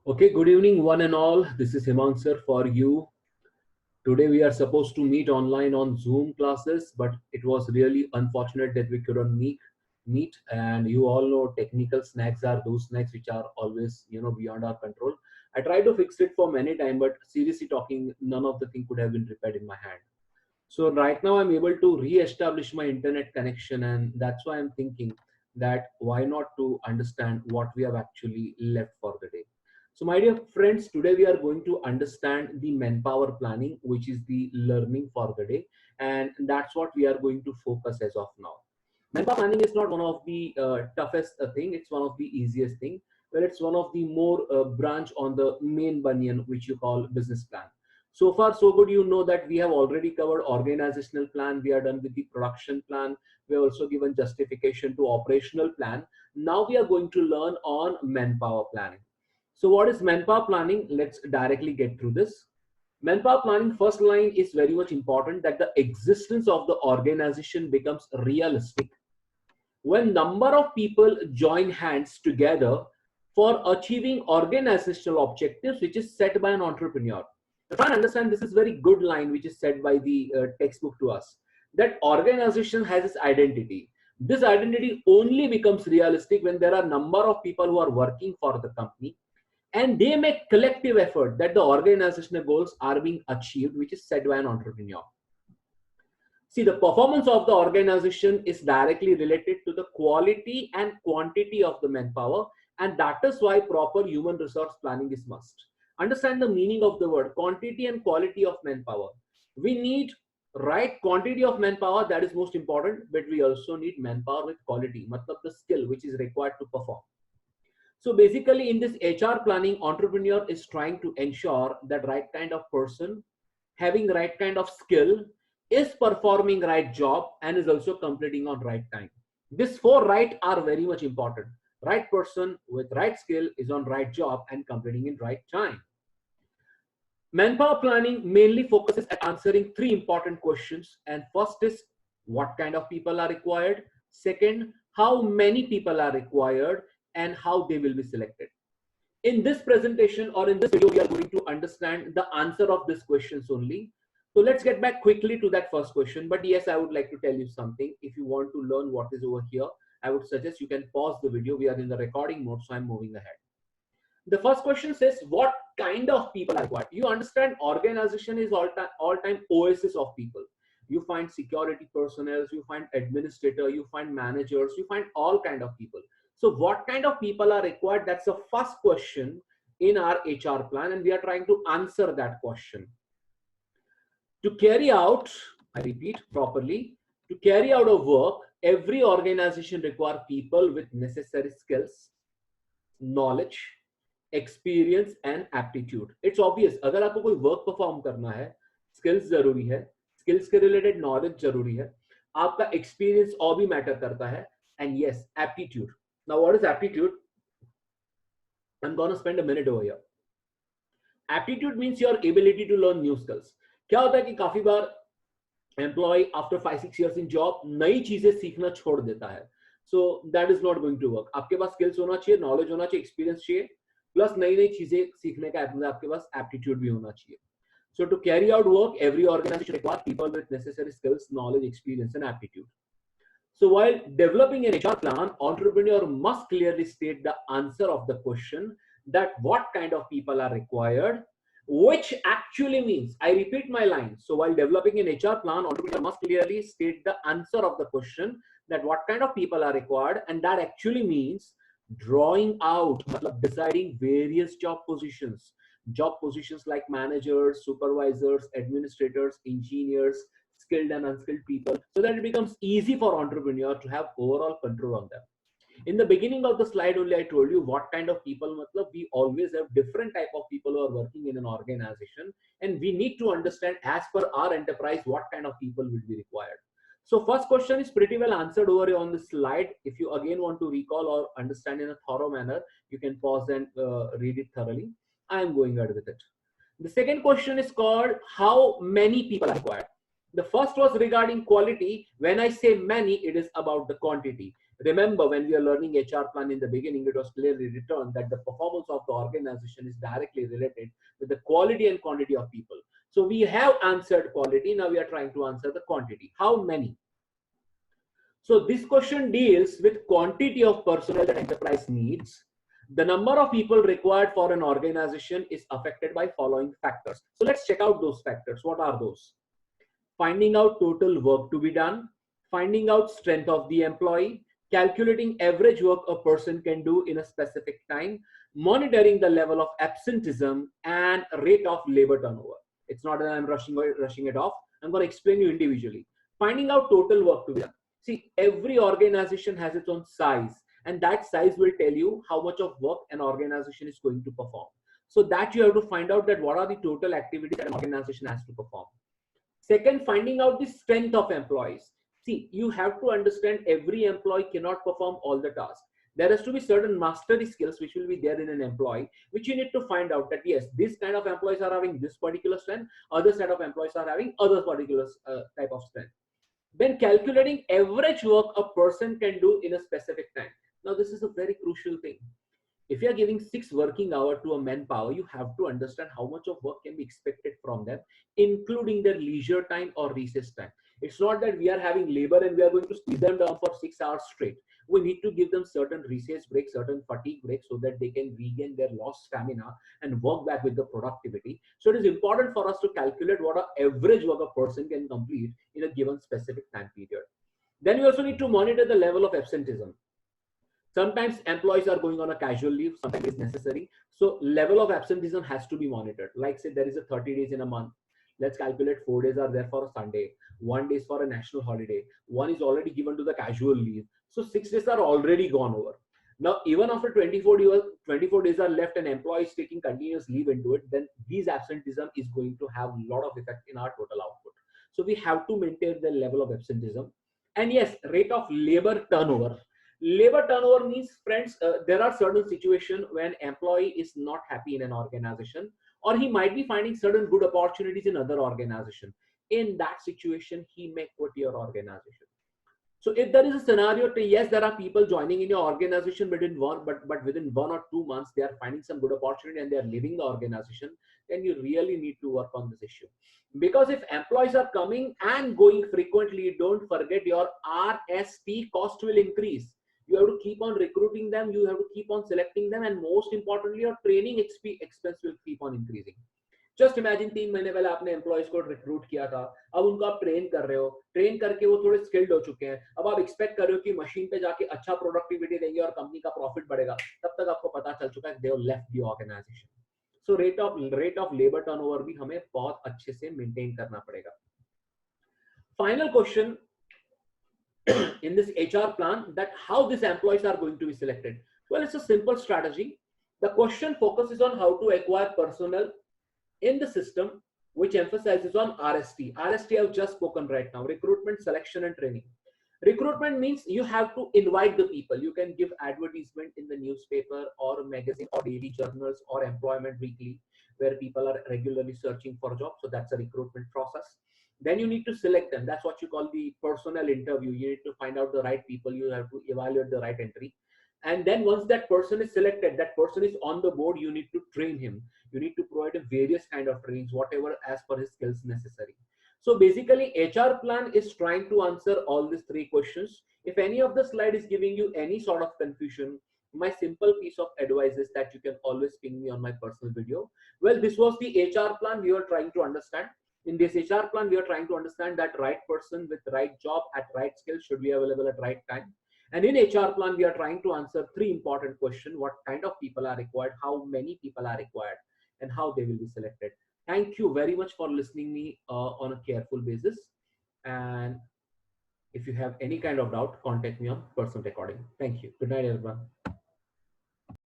Okay, good evening, one and all. This is Hemang sir for you. Today we are supposed to meet online on Zoom classes, but it was really unfortunate that we couldn't meet. And you all know technical snacks are those snacks which are always beyond our control. I tried to fix it for many time, but seriously talking, none of the thing could have been repaired in my hand. So right now I'm able to re-establish my internet connection, and that's why I'm thinking that why not to understand what we have actually left for the day. So my dear friends, today we are going to understand the manpower planning, which is the learning for the day, and that's what we are going to focus as of now. Manpower planning is not one of the toughest thing; it's one of the easiest thing. Well, it's one of the more branch on the main banyan, which you call business plan. So far so good. You know that we have already covered organizational plan, we are done with the production plan, we have also given justification to operational plan. Now we are going to learn on manpower planning. So what is manpower planning? Let's directly get through this. Manpower planning, first line is very much important, that the existence of the organization becomes realistic when number of people join hands together for achieving organizational objectives which is set by an entrepreneur. Try and understand, this is very good line which is said by the textbook to us, that organization has its identity. This identity only becomes realistic when there are number of people who are working for the company and they make collective effort that the organizational goals are being achieved, which is set by an entrepreneur. See, the performance of the organization is directly related to the quality and quantity of the manpower, and that is why proper human resource planning is must. Understand the meaning of the word quantity and quality of manpower. We need right quantity of manpower, that is most important, but we also need manpower with quality, matlab the skill which is required to perform. So basically, in this HR planning, entrepreneur is trying to ensure that right kind of person having right kind of skill is performing right job and is also completing on right time. These four right are very much important. Right person with right skill is on right job and completing in right time. Manpower planning mainly focuses at answering three important questions. And first is, what kind of people are required? Second, how many people are required and how they will be selected. In this presentation or in this video, we are going to understand the answer of these questions only. So let's get back quickly to that first question. But yes, I would like to tell you something. If you want to learn what is over here, I would suggest you can pause the video. We are in the recording mode, so I'm moving ahead. The first question says, what kind of people are required? You understand organization is all-time oasis of people. You find security personnel, you find administrator, you find managers, you find all kind of people. So what kind of people are required? That's the first question in our HR plan, and we are trying to answer that question. To carry out, I repeat properly, to carry out a work, every organization requires people with necessary skills, knowledge, experience and aptitude. It's obvious, अगर आपको कोई work perform करना है, skills जरूरी है, skills के related knowledge जरूरी है, आपका एक्सपीरियंस और भी मैटर करता है, and yes aptitude. Now what is aptitude? I am gonna spend a minute over here. Aptitude means your ability to learn new skills. क्या होता है कि काफी बार employee after 5-6 years in job नई चीजें सीखना छोड़ देता है. So that is not going to work. आपके पास स्किल्स होना चाहिए, नॉलेज होना चाहिए, एक्सपीरियंस चाहिए, प्लस नई नई चीजें सीखने का आपके पास एप्टीट्यूड भी होना चाहिए. So to carry out work, every organization requires people with necessary skills, knowledge, experience, and aptitude. So while developing an HR plan, entrepreneur must clearly state the answer of the question, that what kind of people are required, which actually means, I repeat my line. So while developing an HR plan, entrepreneur must clearly state the answer of the question, that what kind of people are required, and that actually means drawing out, deciding various job positions like managers, supervisors, administrators, engineers, skilled and unskilled people, so that it becomes easy for entrepreneur to have overall control on them. In the beginning of the slide only, I told you what kind of people, matlab, we always have different type of people who are working in an organization, and we need to understand as per our enterprise what kind of people will be required. So first question is pretty well answered over on the slide. If you again want to recall or understand in a thorough manner, you can pause and read it thoroughly. I am going ahead with it. The second question is called, how many people are required? The first was regarding quality. When I say many, it is about the quantity. Remember, when we are learning HR plan in the beginning, it was clearly written that the performance of the organization is directly related with the quality and quantity of people. So we have answered quality. Now we are trying to answer the quantity. How many? So this question deals with quantity of personnel that enterprise needs. The number of people required for an organization is affected by following factors. So let's check out those factors. What are those? Finding out total work to be done, finding out strength of the employee, calculating average work a person can do in a specific time, monitoring the level of absenteeism, and rate of labor turnover. It's not that I'm rushing it off. I'm going to explain you individually. Finding out total work to be done. See, every organization has its own size, and that size will tell you how much of work an organization is going to perform. So that you have to find out that what are the total activities that an organization has to perform. Second, finding out the strength of employees. See, you have to understand every employee cannot perform all the tasks. There has to be certain mastery skills which will be there in an employee, which you need to find out that yes, this kind of employees are having this particular strength, other set of employees are having other particular type of strength. Then calculating average work a person can do in a specific time. Now, this is a very crucial thing. If you are giving 6 working hours to a manpower, you have to understand how much of work can be expected from them, including their leisure time or recess time. It's not that we are having labor and we are going to squeeze them down for 6 hours straight. We need to give them certain recess breaks, certain fatigue breaks, so that they can regain their lost stamina and work back with the productivity. So it is important for us to calculate what an average work a person can complete in a given specific time period. Then we also need to monitor the level of absenteeism. Sometimes employees are going on a casual leave, sometimes it's necessary. So level of absenteeism has to be monitored. Like say there is a 30 days in a month. Let's calculate 4 days are there for a Sunday, 1 day is for a national holiday, one is already given to the casual leave. So 6 days are already gone over. Now, even after 24 days are left and employee is taking continuous leave into it, then these absenteeism is going to have a lot of effect in our total output. So we have to maintain the level of absenteeism. And yes, rate of labor turnover. Labor turnover means, friends, there are certain situations when employee is not happy in an organization, or he might be finding certain good opportunities in other organization. In that situation, he may quit your organization. So if there is a scenario to, yes, there are people joining in your organization within within 1 or 2 months they are finding some good opportunity and they are leaving the organization, then you really need to work on this issue. Because if employees are coming and going frequently, don't forget your RST cost will increase. You have to keep on recruiting them, you have to keep on selecting them, and most importantly your training expense will keep on increasing. Just imagine 3 महीने पहले आपने employees को recruit किया था, अब उनको आप train कर रहे हो, ट्रेन करके वो थोड़े स्किल्ड हो चुके हैं, अब आप एक्सपेक्ट कर रहे हो कि मशीन पे जाके अच्छा प्रोडक्टिविटी देंगे और कंपनी का प्रॉफिट बढ़ेगा, तब तक आपको पता चल चुका है they have left the organisation. So rate of labour turnover भी हमें बहुत अच्छे से मेंटेन करना पड़ेगा. Final question in this HR plan, that how these employees are going to be selected. Well, it's a simple strategy. The question focuses on how to acquire personnel in the system, which emphasizes on RST. RST I've just spoken right now: recruitment, selection, and training. Recruitment means you have to invite the people. You can give advertisement in the newspaper or magazine or daily journals or employment weekly, where people are regularly searching for jobs. So that's a recruitment process. Then you need to select them. That's what you call the personnel interview. You need to find out the right people. You have to evaluate the right entry. And then once that person is selected, that person is on the board, you need to train him. You need to provide a various kind of trainings, whatever as per his skills necessary. So basically HR plan is trying to answer all these 3 questions. If any of the slide is giving you any sort of confusion, my simple piece of advice is that you can always ping me on my personal video. Well, this was the HR plan we were trying to understand. In this HR plan, we are trying to understand that right person with right job at right skill should be available at right time. And in HR plan, we are trying to answer 3 important questions: what kind of people are required, how many people are required, and how they will be selected. Thank you very much for listening me on a careful basis. And if you have any kind of doubt, contact me on personal recording. Thank you. Good night, everyone.